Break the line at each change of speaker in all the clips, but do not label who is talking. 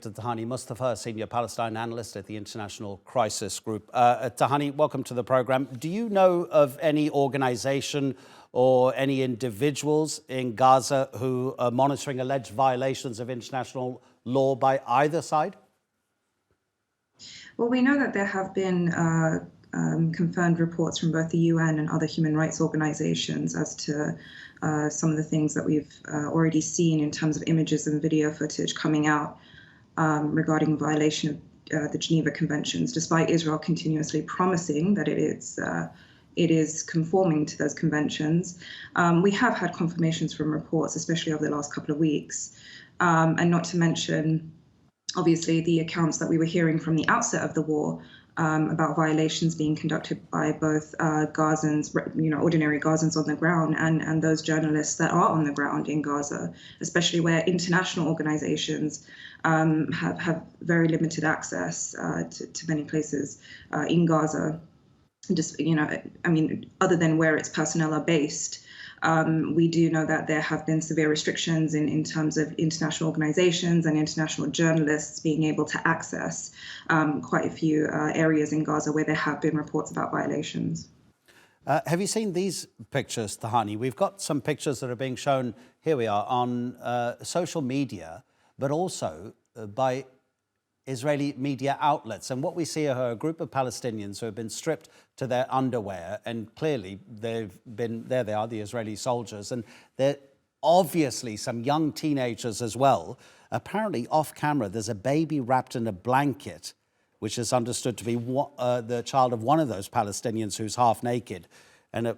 to Tahani Mustafa, senior Palestine analyst at the International Crisis Group. Tahani, welcome to the program. Do you know of any organization or any individuals in Gaza who are monitoring alleged violations of international law by either side?
Well, we know that there have been confirmed reports from both the UN and other human rights organizations as to some of the things that we've already seen in terms of images and video footage coming out regarding violation of the Geneva Conventions, despite Israel continuously promising that it is conforming to those conventions. We have had confirmations from reports, especially over the last couple of weeks, and not to mention, obviously, the accounts that we were hearing from the outset of the war about violations being conducted by both Gazans, ordinary Gazans on the ground, and those journalists that are on the ground in Gaza, especially where international organizations have very limited access to many places in Gaza. Just, other than where its personnel are based. We do know that there have been severe restrictions in terms of international organizations and international journalists being able to access quite a few areas in Gaza where there have been reports about violations.
Have you seen these pictures, Tahani? We've got some pictures that are being shown, here we are, on social media, but also by Israeli media outlets. And what we see are a group of Palestinians who have been stripped to their underwear, and clearly they've been, there they are, the Israeli soldiers, and they're obviously some young teenagers as well. Apparently off camera, there's a baby wrapped in a blanket, which is understood to be the child of one of those Palestinians who's half naked. And an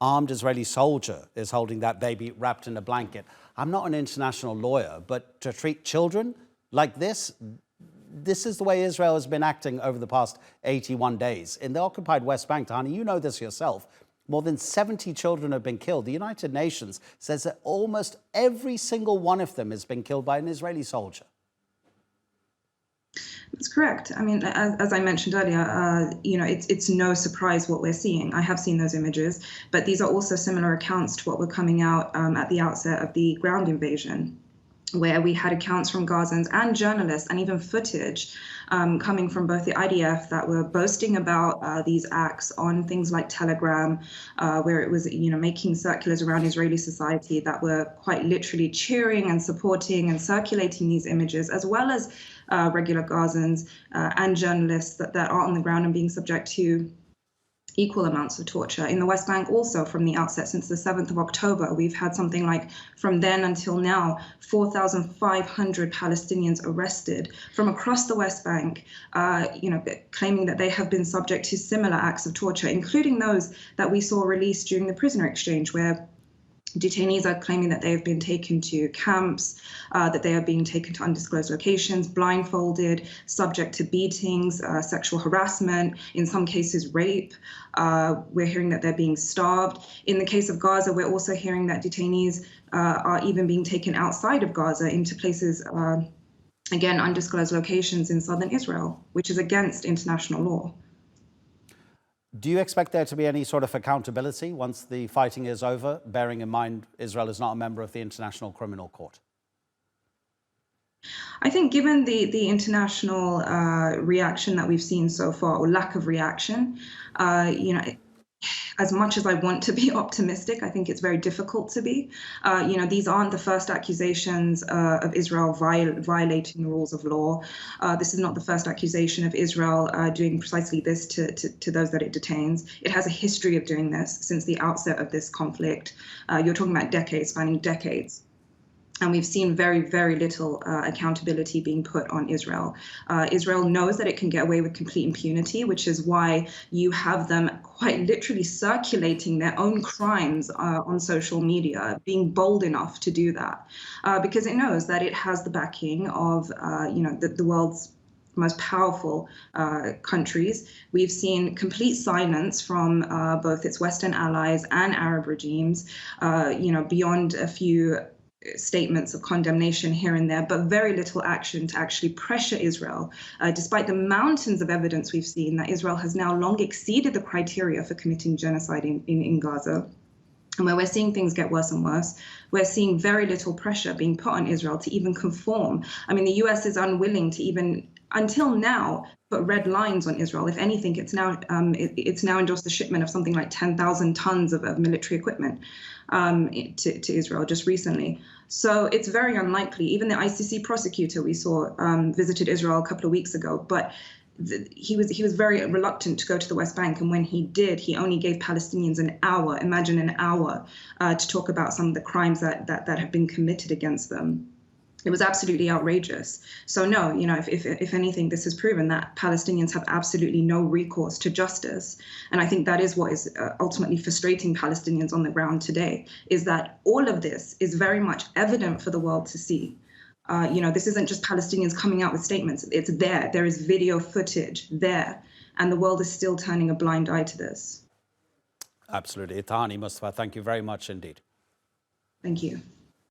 armed Israeli soldier is holding that baby wrapped in a blanket. I'm not an international lawyer, but to treat children like this is the way Israel has been acting over the past 81 days. In the occupied West Bank, Tahani, you know this yourself, more than 70 children have been killed. The United Nations says that almost every single one of them has been killed by an Israeli soldier.
That's correct. I mean, as I mentioned earlier, it's no surprise what we're seeing. I have seen those images, but these are also similar accounts to what were coming out at the outset of the ground invasion, where we had accounts from Gazans and journalists and even footage coming from both the IDF that were boasting about these acts on things like Telegram, where it was, making circulars around Israeli society that were quite literally cheering and supporting and circulating these images, as well as regular Gazans and journalists that are on the ground and being subject to equal amounts of torture. In the West Bank also, from the outset, since the 7th of October, we've had something like, from then until now, 4,500 Palestinians arrested from across the West Bank, claiming that they have been subject to similar acts of torture, including those that we saw released during the prisoner exchange, where detainees are claiming that they have been taken to camps, that they are being taken to undisclosed locations, blindfolded, subject to beatings, sexual harassment, in some cases rape. We're hearing that they're being starved. In the case of Gaza, we're also hearing that detainees are even being taken outside of Gaza into places, again, undisclosed locations in southern Israel, which is against international law.
Do you expect there to be any sort of accountability once the fighting is over, bearing in mind Israel is not a member of the International Criminal Court?
I think given the international reaction that we've seen so far, or lack of reaction, as much as I want to be optimistic, I think it's very difficult to be. These aren't the first accusations of Israel violating the rules of law. This is not the first accusation of Israel doing precisely this to those that it detains. It has a history of doing this since the outset of this conflict. You're talking about decades, spanning decades. And we've seen very, very little accountability being put on Israel. Israel knows that it can get away with complete impunity, which is why you have them quite literally circulating their own crimes on social media, being bold enough to do that, because it knows that it has the backing of, the world's most powerful countries. We've seen complete silence from both its Western allies and Arab regimes, beyond a few statements of condemnation here and there, but very little action to actually pressure Israel, despite the mountains of evidence we've seen that Israel has now long exceeded the criteria for committing genocide in Gaza. and where we're seeing things get worse and worse, we're seeing very little pressure being put on Israel to even conform. I mean, the US is unwilling to even, until now, put red lines on Israel. If anything, it's now endorsed the shipment of something like 10,000 tons of military equipment to Israel just recently. So it's very unlikely. Even the ICC prosecutor we saw visited Israel a couple of weeks ago, but he was very reluctant to go to the West Bank, and when he did, he only gave Palestinians an hour. Imagine an hour to talk about some of the crimes that have been committed against them. It was absolutely outrageous. So no, if anything, this has proven that Palestinians have absolutely no recourse to justice. And I think that is what is ultimately frustrating Palestinians on the ground today, is that all of this is very much evident for the world to see. This isn't just Palestinians coming out with statements. It's there. There is video footage there. And the world is still turning a blind eye to this.
Absolutely. Tahani Mustafa, thank you very much indeed.
Thank you.